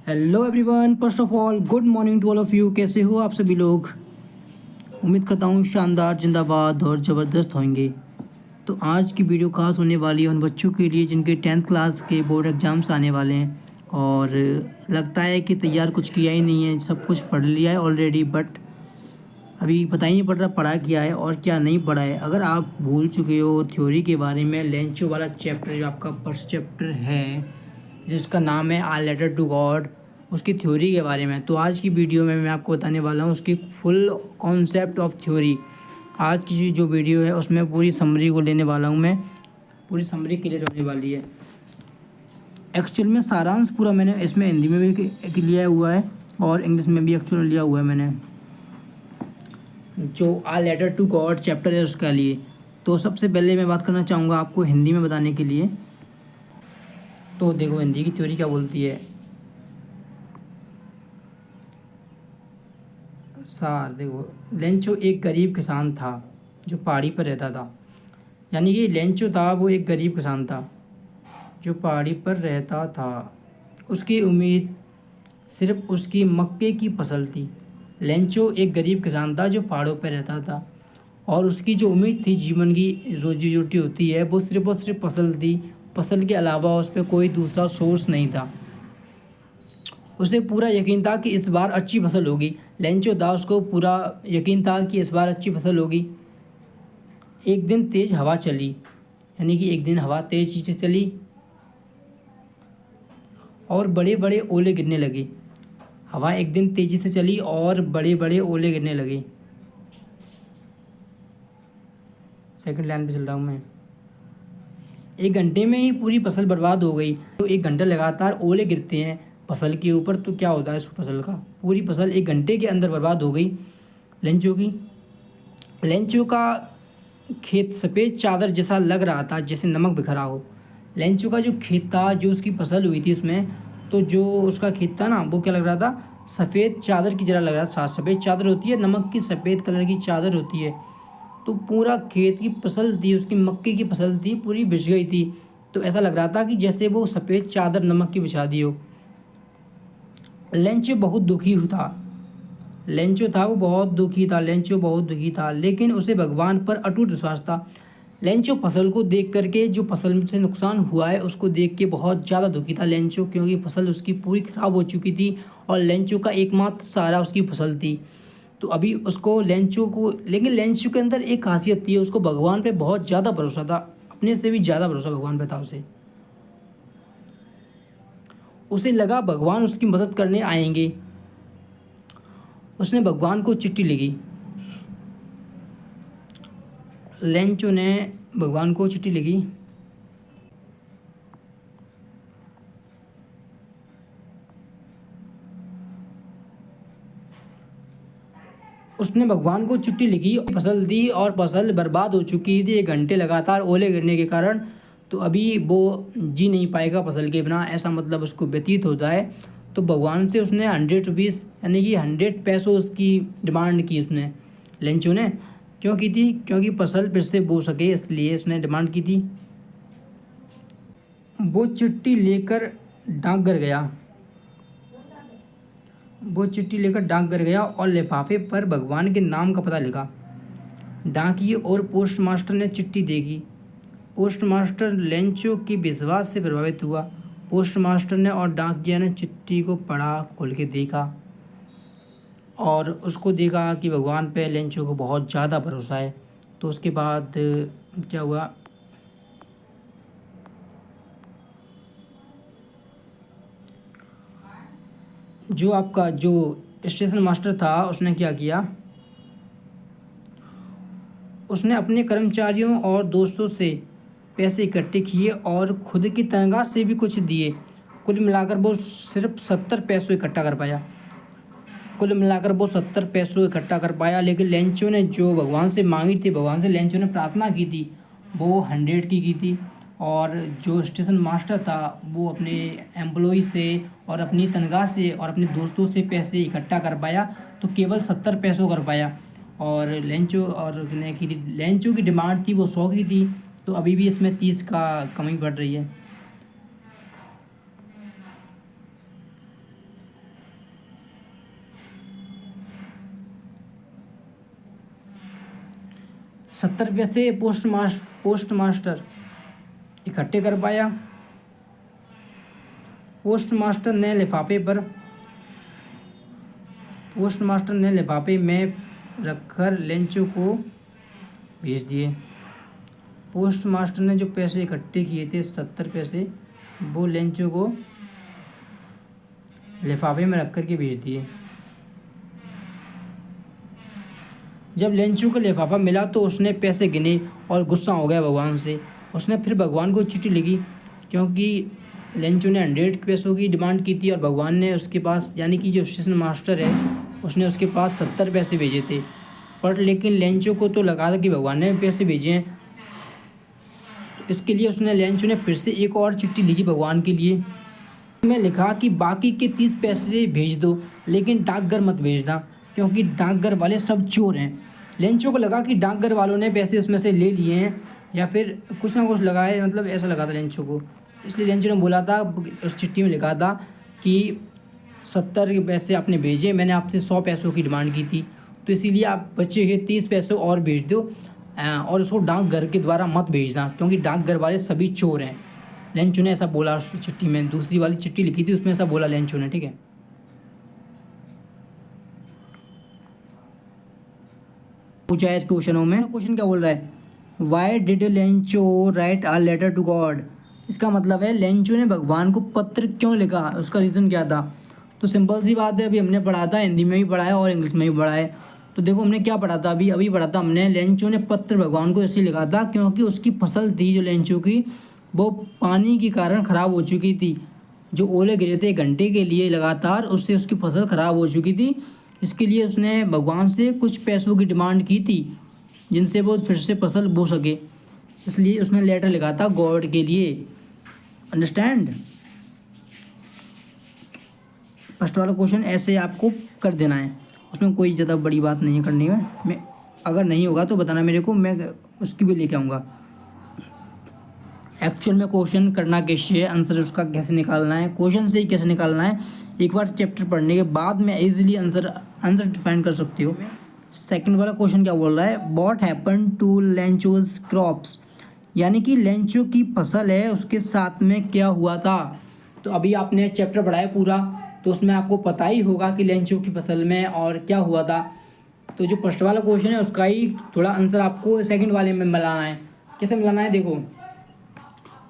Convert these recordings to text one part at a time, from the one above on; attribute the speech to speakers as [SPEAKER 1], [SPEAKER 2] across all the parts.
[SPEAKER 1] Hello everyone, first of all good morning to all of you. कैसे हो आप सभी लोग? उम्मीद करता हूँ शानदार, जिंदाबाद और ज़बरदस्त होंगे। तो आज की वीडियो खास होने वाली है उन बच्चों के लिए जिनके 10th क्लास के बोर्ड एग्ज़ाम्स आने वाले हैं और लगता है कि तैयार कुछ किया ही नहीं है, सब कुछ पढ़ लिया है ऑलरेडी, बट अभी पता ही नहीं पड़ रहा पढ़ा क्या है और क्या नहीं पढ़ा है। अगर आप भूल चुके हो थ्योरी के बारे में, लेंचो वाला चैप्टर जो आपका फर्स्ट चैप्टर है जिसका नाम है आई लेटर टू गॉड, उसकी थ्योरी के बारे में, तो आज की वीडियो में मैं आपको बताने वाला हूँ उसकी फुल कॉन्सेप्ट ऑफ थ्योरी। आज की जो वीडियो है उसमें पूरी समरी को लेने वाला हूँ मैं, पूरी समरी क्लियर होने वाली है। एक्चुअल में सारांश पूरा मैंने इसमें हिंदी में भी लिया हुआ है और इंग्लिश में भी एक्चुअल लिया हुआ है मैंने, जो a letter to God chapter है उसका लिए। तो सबसे पहले मैं बात करना चाहूँगा आपको हिंदी में बताने के लिए। तो देखो हिंदी की थ्योरी क्या बोलती है। सार देखो, लेंचो एक गरीब किसान था जो पहाड़ी पर रहता था। यानी कि लेंचो था वो एक गरीब किसान था जो पहाड़ी पर रहता था। उसकी उम्मीद सिर्फ उसकी मक्के की फसल थी। लेंचो एक गरीब किसान था जो पहाड़ों पर रहता था और उसकी जो उम्मीद थी जीवन की रोजी रोटी होती है वो सिर्फ और सिर्फ फसल थी। फसल के अलावा उस पर कोई दूसरा सोर्स नहीं था। उसे पूरा यकीन था कि इस बार अच्छी फसल होगी। लेंचो दास को पूरा यकीन था कि इस बार अच्छी फसल होगी। एक दिन तेज हवा चली, यानी कि एक दिन हवा तेज से चली और बड़े बड़े ओले गिरने लगे। हवा एक दिन तेजी से चली और बड़े बड़े ओले गिरने लगे। सेकंड लाइन पे चल रहा हूँ मैं। एक घंटे में ही पूरी फसल बर्बाद हो गई। तो एक घंटा लगातार ओले गिरते हैं फसल के ऊपर तो क्या होता है उस फसल का, पूरी फसल एक घंटे के अंदर बर्बाद हो गई लेंचो की। लेंचो का खेत सफ़ेद चादर जैसा लग रहा था, जैसे नमक बिखरा हो। लेंचो का जो खेत था, जो उसकी फसल हुई थी उसमें, तो जो उसका खेत था ना वो क्या लग रहा था, सफ़ेद चादर की तरह लग रहा था। सफ़ेद चादर होती है, नमक की सफ़ेद कलर की चादर होती है। तो पूरा खेत की फसल थी, उसकी मक्के की फसल थी, पूरी बिछ गई थी। तो ऐसा लग रहा था कि जैसे वो सफ़ेद चादर नमक की बिछा दी हो। लेंचो बहुत दुखी था। लेंचो था वो बहुत दुखी था, लेंचो बहुत दुखी था, लेकिन उसे भगवान पर अटूट विश्वास था। लेंचो फसल को देख करके, जो फसल से नुकसान हुआ है उसको देख के बहुत ज़्यादा दुखी था लेंचो, क्योंकि फसल उसकी पूरी ख़राब हो चुकी थी और लेंचो का एकमात्र सहारा उसकी फसल थी। तो अभी उसको लेंचो को, लेकिन लेंचो के अंदर एक खासियत थी, उसको भगवान पे बहुत ज़्यादा भरोसा था, अपने से भी ज़्यादा भरोसा भगवान पे था उसे। उसे लगा भगवान उसकी मदद करने आएंगे। उसने भगवान को चिट्ठी लिखी। लेंचो ने भगवान को चिट्ठी लिखी। उसने भगवान को चिट्ठी लिखी, फसल दी और फसल बर्बाद हो चुकी थी एक घंटे लगातार ओले गिरने के कारण। तो अभी वो जी नहीं पाएगा फसल के बिना, ऐसा मतलब उसको व्यतीत होता है। तो भगवान से उसने 100 रुपीज़, यानी कि 100 पैसों उसकी डिमांड की उसने, लेंचो ने। क्यों की थी? क्योंकि फसल फिर से बो सके, इसलिए उसने डिमांड की थी। वो चिट्ठी लेकर डाकघर गया। वो चिट्ठी लेकर डाकघर गया और लिफाफे पर भगवान के नाम का पता लिखा। डाकिये और पोस्टमास्टर ने चिट्ठी देखी। पोस्टमास्टर लेंचो के विश्वास से प्रभावित हुआ। पोस्टमास्टर ने और डाकिया ने चिट्ठी को पढ़ा, खोल के देखा और उसको देखा कि भगवान पे लेंचो को बहुत ज़्यादा भरोसा है। तो उसके बाद क्या हुआ, जो आपका जो स्टेशन मास्टर था उसने क्या किया, उसने अपने कर्मचारियों और दोस्तों से पैसे इकट्ठे किए और खुद की तनख्वाह से भी कुछ दिए। कुल मिलाकर वो सिर्फ 70 पैसों इकट्ठा कर पाया। कुल मिलाकर वो 70 पैसों इकट्ठा कर पाया। लेकिन लेंचो ने जो भगवान से मांगी थी, भगवान से लेंचो ने प्रार्थना की थी, वो 100 की थी। और जो स्टेशन मास्टर था वो अपने एम्प्लॉय से और अपनी तनख्वाह से और अपने दोस्तों से पैसे इकट्ठा कर पाया, तो केवल 70 पैसों कर पाया। और लेंचो और ने की लेंचो की डिमांड थी वो 100 की थी। तो अभी भी इसमें 30 का कमी बढ़ रही है। 70 पैसे पोस्ट मास्टर इकट्ठे कर पाया। पोस्ट मास्टर ने लिफाफे में रखकर लेंचो को भेज दिए। पोस्ट मास्टर ने जो पैसे इकट्ठे किए थे 70 पैसे, वो लेंचो को लिफाफे में रख कर के भेज दिए। जब लेंचो को लिफाफा मिला तो उसने पैसे गिने और गुस्सा हो गया भगवान से। उसने फिर भगवान को चिट्ठी लिखी, क्योंकि लेंचो ने 100 पैसों की डिमांड की थी और भगवान ने उसके पास, यानी कि जो स्टेशन मास्टर है, उसने उसके पास 70 पैसे भेजे थे। पर लेकिन लेंचो को तो लगा था कि भगवान ने पैसे भेजे हैं, इसके लिए लेंचो ने फिर से एक और चिट्ठी लिखी भगवान के लिए। मैं लिखा कि बाकी के 30 पैसे भेज दो, लेकिन डाकघर मत भेजना, क्योंकि डाकघर वाले सब चोर हैं। लेंचो को लगा कि डाकघर वालों ने पैसे उसमें से ले लिए हैं, या फिर कुछ ना कुछ लगा है, मतलब ऐसा लगा था लेंचो को। इसलिए लेंचो ने बोला था, उस चिट्ठी में लिखा था कि 70 पैसे आपने भेजे, मैंने आपसे 100 पैसों की डिमांड की थी, तो इसीलिए आप बचे हुए 30 पैसे और भेज दो, और उसको डाकघर के द्वारा मत भेजना, क्योंकि डाकघर वाले सभी चोर हैं। लेंचो ने ऐसा बोला उस चिट्ठी में। दूसरी वाली चिट्ठी लिखी थी, उसमें ऐसा बोला लेंचो ने, ठीक है। पूछा है इस क्वेश्चनों में। क्वेश्चन क्या बोल रहा है, why did Lencho write a letter to God. इसका मतलब है लेंचो ने भगवान को पत्र क्यों लिखा, उसका रीज़न क्या था। तो सिंपल सी बात है, अभी हमने पढ़ा था, हिंदी में भी पढ़ा है और इंग्लिश में भी पढ़ा है। तो देखो हमने क्या पढ़ा था, अभी पढ़ा था हमने, लेंचो ने पत्र भगवान को इसलिए लिखा था क्योंकि उसकी फसल थी जो लेंचो की, वो पानी के कारण ख़राब हो चुकी थी। जो ओले गिरे थे 1 घंटे के लिए लगातार, उससे उसकी फसल ख़राब हो चुकी थी। इसके लिए उसने भगवान से कुछ पैसों की डिमांड की थी, जिनसे वो फिर से फसल बो सके। इसलिए उसने लेटर लिखा था गॉड के लिए। अंडरस्टैंड। फर्स्ट वाला क्वेश्चन ऐसे आपको कर देना है, उसमें कोई ज़्यादा बड़ी बात नहीं है करनी में। मैं अगर नहीं होगा तो बताना मेरे को, मैं उसकी भी लेके आऊँगा। एक्चुअल में क्वेश्चन करना कैसे है, आंसर उसका कैसे निकालना है, क्वेश्चन से ही कैसे निकालना है, एक बार चैप्टर पढ़ने के बाद में इजीली आंसर डिफाइन कर सकती हो। सेकंड वाला क्वेश्चन क्या बोल रहा है, what happen to Lencho's crops, यानी कि लेंचो की फसल है उसके साथ में क्या हुआ था। तो अभी आपने चैप्टर पढ़ा है पूरा, तो उसमें आपको पता ही होगा कि लेंचो की फसल में और क्या हुआ था। तो जो फर्स्ट वाला क्वेश्चन है उसका ही थोड़ा आंसर आपको सेकंड वाले में मिलाना है। कैसे मिलाना है, देखो,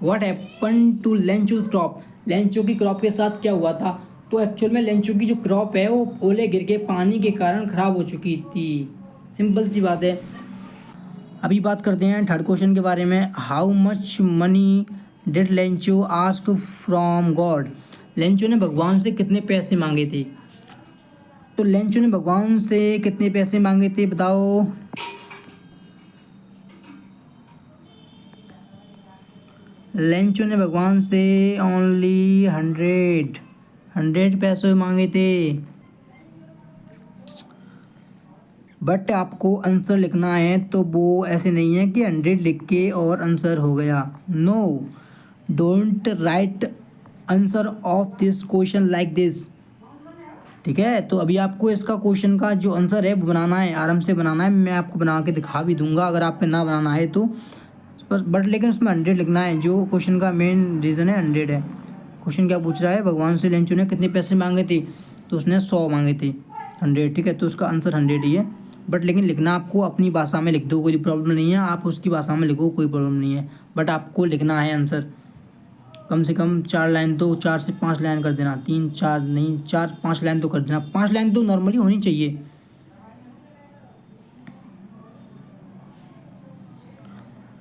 [SPEAKER 1] what happen to Lencho's crop, Lencho की क्रॉप के साथ क्या हुआ था। तो एक्चुअल में लेंचो की जो क्रॉप है वो ओले गिर के पानी के कारण ख़राब हो चुकी थी। सिंपल सी बात है। अभी बात करते हैं थर्ड क्वेश्चन के बारे में, how much money did Lencho ask from God, Lencho ने भगवान से कितने पैसे मांगे थे। तो लेंचो ने भगवान से कितने पैसे मांगे थे बताओ। लेंचो ने भगवान से ओनली 100 पैसे मांगे थे। बट आपको आंसर लिखना है तो वो ऐसे नहीं है कि 100 लिख के और आंसर हो गया। No, don't write answer of this question like this, ठीक है। तो अभी आपको इसका क्वेश्चन का जो आंसर है वो बनाना है, आराम से बनाना है। मैं आपको बना के दिखा भी दूंगा अगर आप पे ना बनाना है तो, बट लेकिन उसमें 100 लिखना है। जो क्वेश्चन का मेन रीज़न है 100 है। क्वेश्चन क्या पूछ रहा है, भगवान से लेंचो ने कितने पैसे मांगे थे, तो उसने 100 मांगे थे, 100, ठीक है। तो उसका आंसर 100 ही है। बट लेकिन लिखना आपको अपनी भाषा में लिख दो, कोई प्रॉब्लम नहीं है, आप उसकी भाषा में लिखो, कोई प्रॉब्लम नहीं है। बट आपको लिखना है आंसर, कम से कम 4 लाइन, तो 4 से 5 लाइन कर देना, 3 4 नहीं 4 5 लाइन तो कर देना। 5 लाइन तो नॉर्मली होनी चाहिए।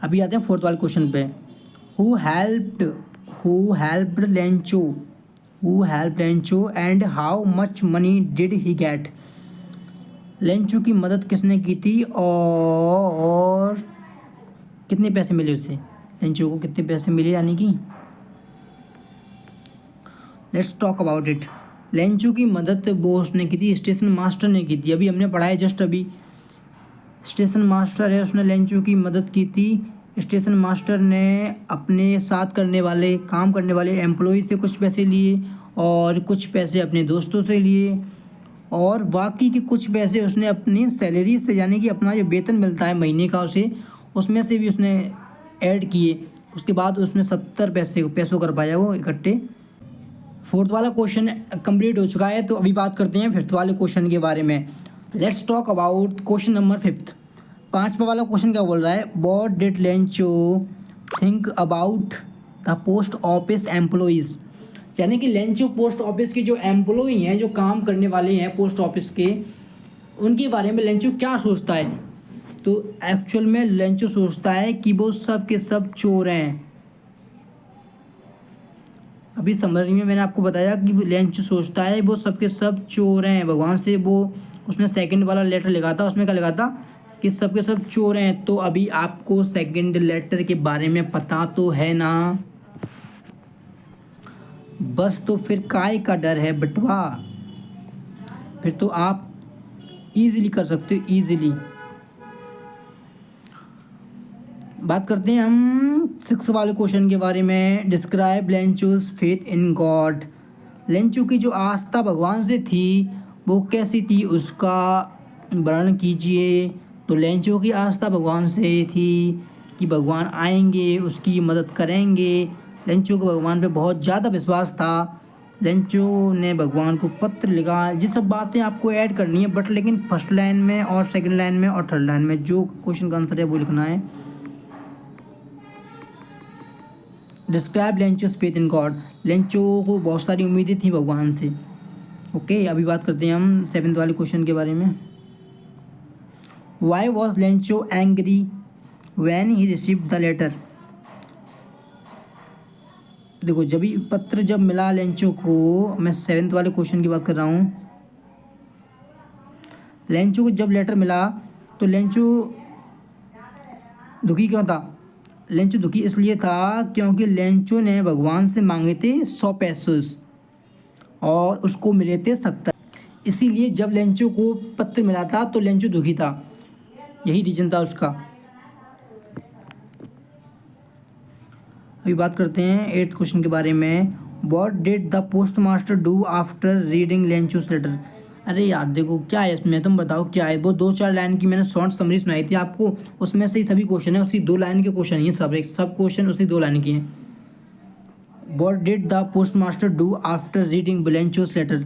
[SPEAKER 1] अभी आते हैं फोर्थ वाले क्वेश्चन पे, who helped Lencho and how much money did he get, Lencho की मदद किसने की थी और कितने पैसे मिले उसे, लेंचो को कितने पैसे मिले, यानी कि let's talk about it. Lencho की मदद वो उसने की थी, स्टेशन मास्टर ने की थी। अभी हमने पढ़ा है जस्ट अभी, स्टेशन मास्टर है, उसने लेंचो की मदद की थी। स्टेशन मास्टर ने अपने साथ काम करने वाले एम्प्लॉय से कुछ पैसे लिए और कुछ पैसे अपने दोस्तों से लिए, और बाकी के कुछ पैसे उसने अपनी सैलरी से, यानी कि अपना जो वेतन मिलता है महीने का, उसे उसमें से भी उसने ऐड किए, उसके बाद उसने 70 पैसों कर पाया वो इकट्ठे। फोर्थ वाला क्वेश्चन कंप्लीट हो चुका है। तो अभी बात करते हैं फिफ्थ वाले क्वेश्चन के बारे में। Let's talk about question number fifth. पाँचवा वाला क्वेश्चन क्या बोल रहा है, what did Lencho think about the post office employees. यानी कि लेंचो पोस्ट ऑफिस के जो एम्प्लॉई हैं, जो काम करने वाले हैं पोस्ट ऑफिस के, उनके बारे में लेंचो क्या सोचता है। तो एक्चुअल में लेंचो सोचता है कि वो सब के सब चोर हैं। अभी समरी में मैंने आपको बताया कि लेंचो सोचता है वो सब के सब चोर हैं। भगवान से वो उसने सेकंड वाला लेटर लिखा था, उसमें क्या लिखा था कि सब के सब चोर हैं। तो अभी आपको सेकंड लेटर के बारे में पता तो है ना, बस तो फिर काय का डर है बटवा, फिर तो आप इजीली कर सकते हो, इजीली। बात करते हैं हम सिक्स वाले क्वेश्चन के बारे में। Describe Lencho's faith in God. Lencho की जो आस्था भगवान से थी वो कैसी थी, उसका वर्णन कीजिए। तो लेंचो की आस्था भगवान से थी कि भगवान आएंगे, उसकी मदद करेंगे। लेंचो को भगवान पे बहुत ज़्यादा विश्वास था। लेंचो ने भगवान को पत्र लिखा। ये सब बातें आपको ऐड करनी है, बट लेकिन फर्स्ट लाइन में और सेकंड लाइन में और थर्ड लाइन में जो क्वेश्चन का आंसर है वो लिखना है। Describe Lencho's faith in God. Lencho को बहुत सारी उम्मीदें थी भगवान से। ओके, अभी बात करते हैं हम सेवेंथ वाले क्वेश्चन के बारे में। Why was Lencho angry when he received the letter. देखो, जब मिला लेंचो को, मैं सेवेंथ वाले क्वेश्चन की बात कर रहा हूँ। लेंचो को जब लेटर मिला तो लेंचो दुखी क्यों था। लेंचो दुखी इसलिए था क्योंकि लेंचो ने भगवान से मांगे थे 100 पैसे और उसको मिले थे 70। इसीलिए जब लेंचो को पत्र मिला था तो लेंचो दुखी था, यही रीज़न था उसका। अभी बात करते हैं एट्थ क्वेश्चन के बारे में। What did the post master do after reading Lencho's letter. अरे यार देखो क्या है इसमें, तुम बताओ क्या है। वो 2-4 लाइन की मैंने शॉर्ट समरी सुनाई थी आपको, उसमें से ही सभी क्वेश्चन है, उसी 2 लाइन के क्वेश्चन ही सब क्वेश्चन उसी 2 लाइन के हैं। What did the post master do after reading Lencho's letter.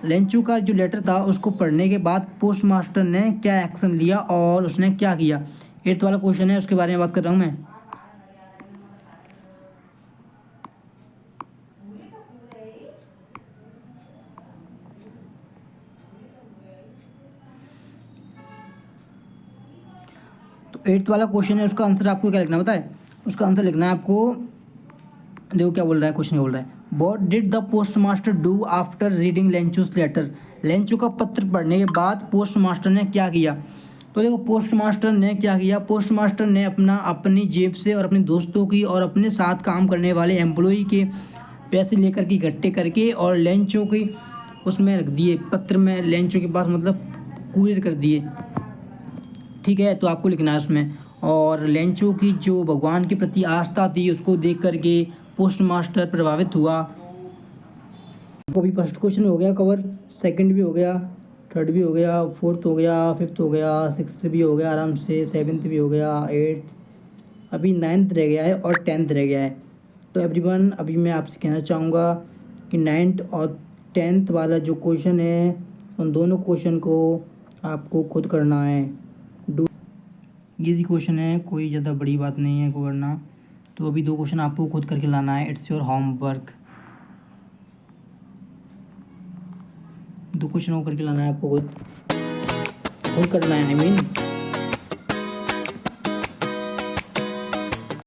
[SPEAKER 1] Lencho का जो लेटर था उसको पढ़ने के बाद पोस्ट मास्टर ने क्या एक्शन लिया और उसने क्या किया। 8th वाला क्वेश्चन है, उसके बारे में बात कर रहा हूँ मैं। तो 8th वाला क्वेश्चन है, उसका आंसर आपको क्या लिखना बताए। उसका आंसर लिखना है आपको। देखो क्या बोल रहा है, क्वेश्चन क्या बोल रहा है। What did the post master do after reading Lencho's letter. Lencho का पत्र पढ़ने के बाद पोस्ट मास्टर ने क्या किया। तो देखो पोस्ट मास्टर ने क्या किया, पोस्ट मास्टर ने अपनी जेब से और अपने दोस्तों की और अपने साथ काम करने वाले एम्प्लॉई के पैसे लेकर के इकट्ठे करके और लेंचो की उसमें रख दिए, पत्र में लेंचो के पास, मतलब कुरियर कर दिए। ठीक है, तो आपको लिखना है उसमें। और लेंचो की जो भगवान के प्रति आस्था थी उसको देख करके पोस्ट मास्टर प्रभावित हुआ। तो अभी फर्स्ट क्वेश्चन हो गया कवर, सेकंड भी हो गया, थर्ड भी हो गया, फोर्थ हो गया, फिफ्थ हो गया, सिक्स्थ भी हो गया आराम से, सेवन्थ भी हो गया, एट्थ, अभी 9th रह गया है और 10th रह गया है। तो एवरीवन, अभी मैं आपसे कहना चाहूँगा कि 9th और 10th वाला जो क्वेश्चन है उन दोनों क्वेश्चन को आपको खुद करना है। इजी क्वेश्चन है, कोई ज़्यादा बड़ी बात नहीं है को करना। तो अभी 2 क्वेश्चन आपको खुद करके लाना है, इट्स योर होमवर्क। 2 क्वेश्चन और करके लाना है आपको, खुद करना है, आई मीन